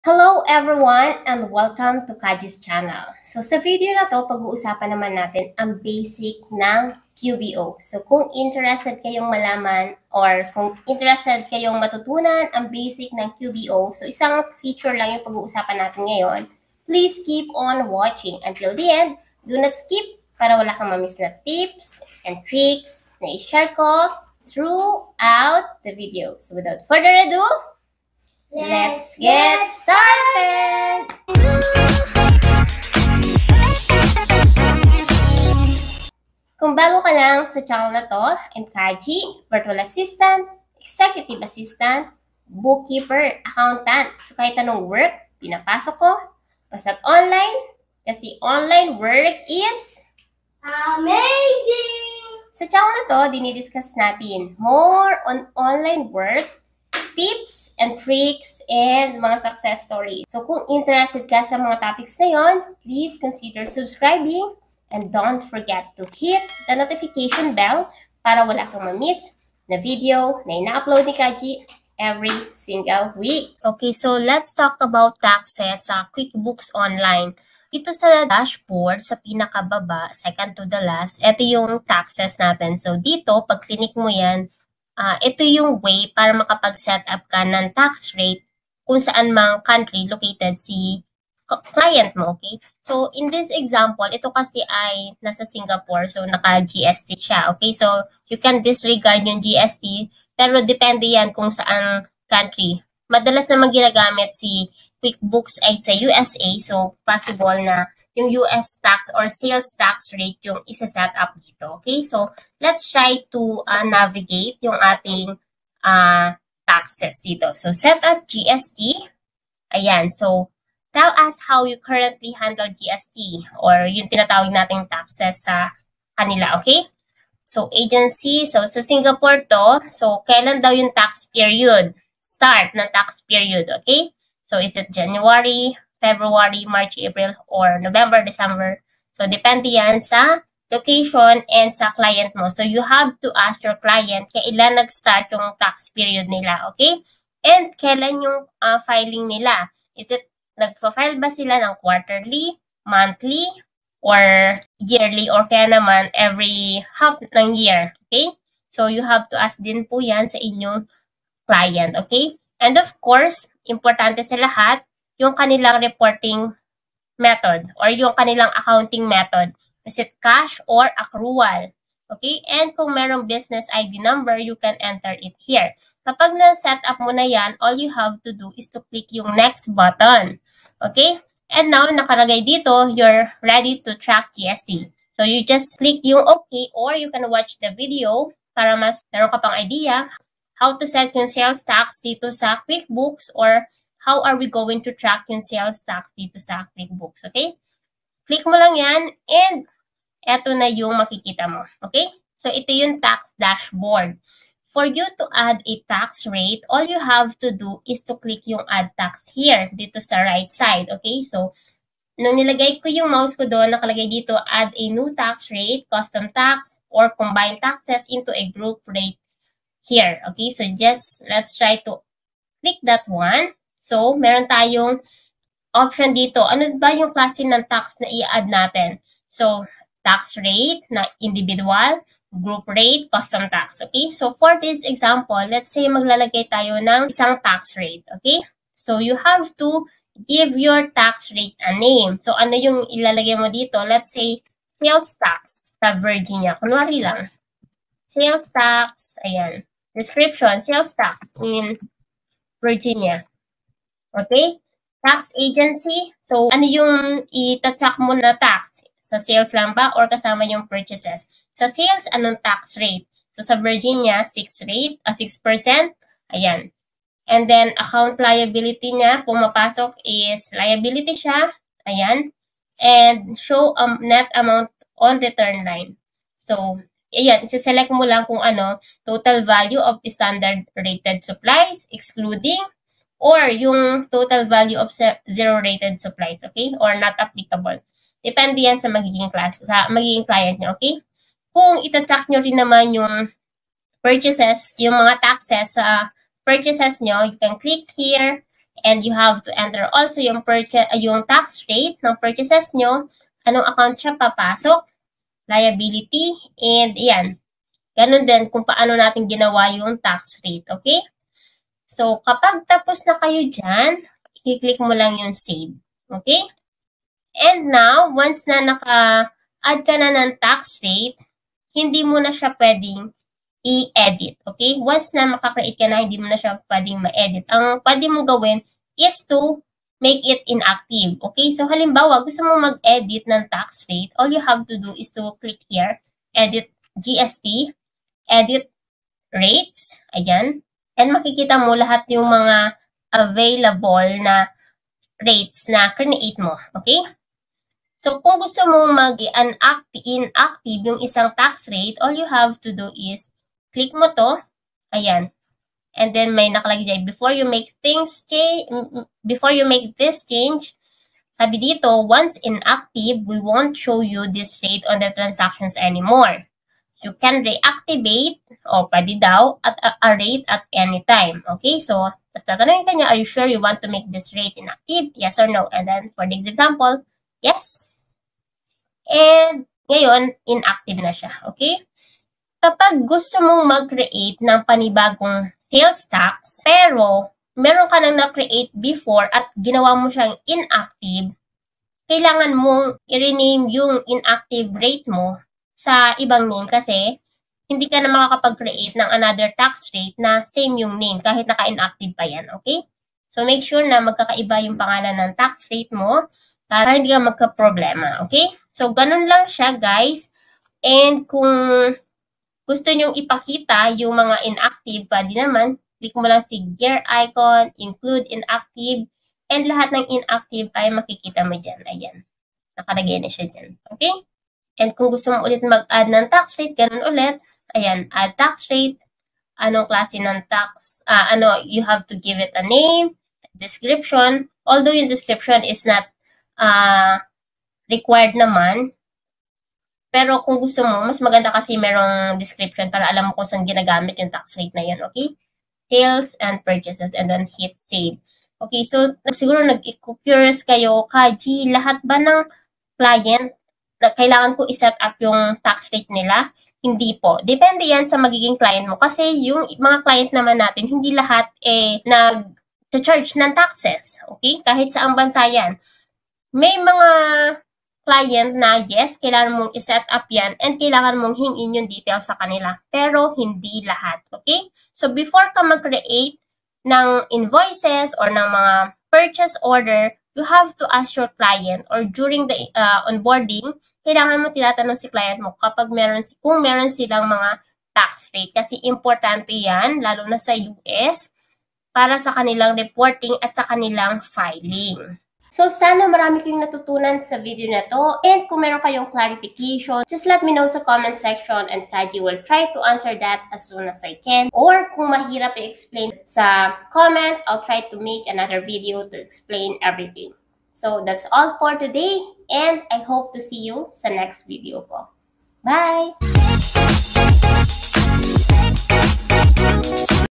Hello everyone and welcome to Kaji's channel. So sa video na to, pag-uusapan naman natin ang basic ng QBO. So kung interested kayong malaman or kung interested kayong matutunan ang basic ng QBO, so isang feature lang yung pag-uusapan natin ngayon. Please keep on watching until the end. Do not skip para wala kang mamiss na tips and tricks na i-share ko throughout the video. So without further ado, let's get started! Kung bago ka lang sa channel na to, I'm Kaji, virtual assistant, executive assistant, bookkeeper, accountant. So kahit anong work, pinapasok ko. Basta't online, kasi online work is amazing! Sa channel na to, dinidiscuss natin more on online work, tips and tricks, and mga success stories. So kung interested ka sa mga topics na yon, please consider subscribing and don't forget to hit the notification bell para wala kang ma-miss na video na ina-upload ni Kaji every single week. Okay, so let's talk about taxes sa QuickBooks Online. Dito sa dashboard, sa pinakababa, second to the last, ito yung taxes natin. So dito, pag click mo yan, ito yung way para makapag-set up ka ng tax rate kung saan mang country located si client mo, okay? So, in this example, ito kasi ay nasa Singapore, so naka-GST siya, okay? So, you can disregard yung GST, pero depende yan kung saan country. Madalas naman ginagamit si QuickBooks ay sa USA, so possible na yung US tax or sales tax rate yung isa-set up dito. Okay, so let's try to navigate yung ating taxes dito. So set up GST. Ayan, so tell us how you currently handle GST or yung tinatawag nating taxes sa kanila, okay? So agency, so sa Singapore to, so kailan daw yung tax period? Start ng tax period, okay? So is it January, February, March, April, or November, December. So, depende yan sa location and sa client mo. So, you have to ask your client kailan nag-start yung tax period nila, okay? And kailan yung filing nila? Is it, nagpa-file ba sila ng quarterly, monthly, or yearly, or kaya naman every half ng year, okay? So, you have to ask din po yan sa inyong client, okay? And of course, importante sa lahat, yung kanilang reporting method or yung kanilang accounting method. Is it cash or accrual? Okay? And kung merong business ID number, you can enter it here. Kapag na-set up mo na yan, all you have to do is to click yung next button. Okay? And now, nakalagay dito, you're ready to track GST. So, you just click yung okay or you can watch the video para mas meron ka pang idea how to set yung sales tax dito sa QuickBooks or how are we going to track yung sales tax dito sa QuickBooks, okay? Click mo lang yan and eto na yung makikita mo, okay? So, ito yung tax dashboard. For you to add a tax rate, all you have to do is to click yung add tax here, dito sa right side, okay? So, nung nilagay ko yung mouse ko doon, nakalagay dito, add a new tax rate, custom tax, or combine taxes into a group rate here, okay? So, just let's try to click that one. So, meron tayong option dito. Ano ba yung klase ng tax na i-add natin? So, tax rate na individual, group rate, custom tax. Okay? So, for this example, let's say maglalagay tayo ng isang tax rate. Okay? So, you have to give your tax rate a name. So, ano yung ilalagay mo dito? Let's say, sales tax sa Virginia. Kunwari lang. Sales tax, ayan. Description, sales tax in Virginia. Okay? Tax agency. So, ano yung itatrack mo na tax? Sa sales lang ba or kasama yung purchases? Sa sales, anong tax rate? So, sa Virginia, 6%. Ayan. And then, account liability niya, pumapasok is liability siya. Ayan. And show net amount on return line. So, ayan, select mo lang kung ano, total value of standard rated supplies, excluding or yung total value of zero-rated supplies, okay? Or not applicable. Depende yan sa magiging client nyo, okay? Kung itatrack nyo rin naman yung purchases, yung mga taxes sa purchases nyo, you can click here And you have to enter also yung tax rate ng purchases nyo, anong account siya papasok, liability, and yan. Ganun din kung paano natin ginawa yung tax rate, okay? So, kapag tapos na kayo dyan, i-click mo lang yung save, okay? And now, once na naka-add ka na ng tax rate, hindi mo na siya pwedeng i-edit, okay? Once na makakreate ka na, hindi mo na siya pwedeng ma-edit. Ang pwede mong gawin is to make it inactive, okay? So, halimbawa, gusto mo mag-edit ng tax rate, all you have to do is to click here, edit GST, edit rates, ayan. And makikita mo lahat yung mga available na rates na create mo, okay? So, kung gusto mo mag-inactive yung isang tax rate, all you have to do is click mo to, ayan. And then may nakalagay dyan, before you make this change, sabi dito, once inactive, we won't show you this rate on the transactions anymore. You can reactivate, o pwede daw, at a rate at any time. Okay, so, tapos tatanungin ka niya, are you sure you want to make this rate inactive? Yes or no? And then, for the example, yes. And, ngayon, inactive na siya. Okay? Kapag gusto mong mag-create ng panibagong sales tax, pero meron ka nang na-create before at ginawa mo siyang inactive, kailangan mong i-rename yung inactive rate mo sa ibang name kasi hindi ka na makakapag-create ng another tax rate na same yung name kahit naka-inactive pa yan, okay? So, make sure na magkakaiba yung pangalan ng tax rate mo para hindi ka magka-problema, okay? So, ganun lang siya, guys. And kung gusto nyong ipakita yung mga inactive, pwede naman, click mo lang si gear icon, include inactive, and lahat ng inactive ay makikita mo dyan. Ayan. Nakalagay na siya dyan. Okay? And kung gusto mo ulit mag-add ng tax rate, ganun ulit. Ayan, add tax rate. Anong klase ng tax? You have to give it a name, description. Although yung description is not required naman. Pero kung gusto mo, mas maganda kasi merong description para alam mo kung saan ginagamit yung tax rate na yan, okay? Sales and purchases, and then hit save. Okay, so siguro nag-curious kayo, Kaji, lahat ba ng client na kailangan ko i-set up yung tax rate nila? Hindi po. Depende yan sa magiging client mo. Kasi yung mga client naman natin, hindi lahat nag-charge ng taxes. Okay? Kahit saang bansa yan. May mga client na yes, kailangan mong i-set up yan and kailangan mong hingin yung details sa kanila. Pero hindi lahat. Okay? So, before ka mag-create ng invoices or ng mga purchase order, you have to ask your client or during the onboarding, kailangan mo tinatanong si client mo kung meron silang mga tax rate. Kasi importante yan, lalo na sa US, para sa kanilang reporting at sa kanilang filing. So, sana marami kayong natutunan sa video na to. And kung meron kayong clarification, just let me know sa comment section and Kaji will try to answer that as soon as I can. Or kung mahirap i-explain sa comment, I'll try to make another video to explain everything. So, that's all for today and I hope to see you sa next video ko. Bye!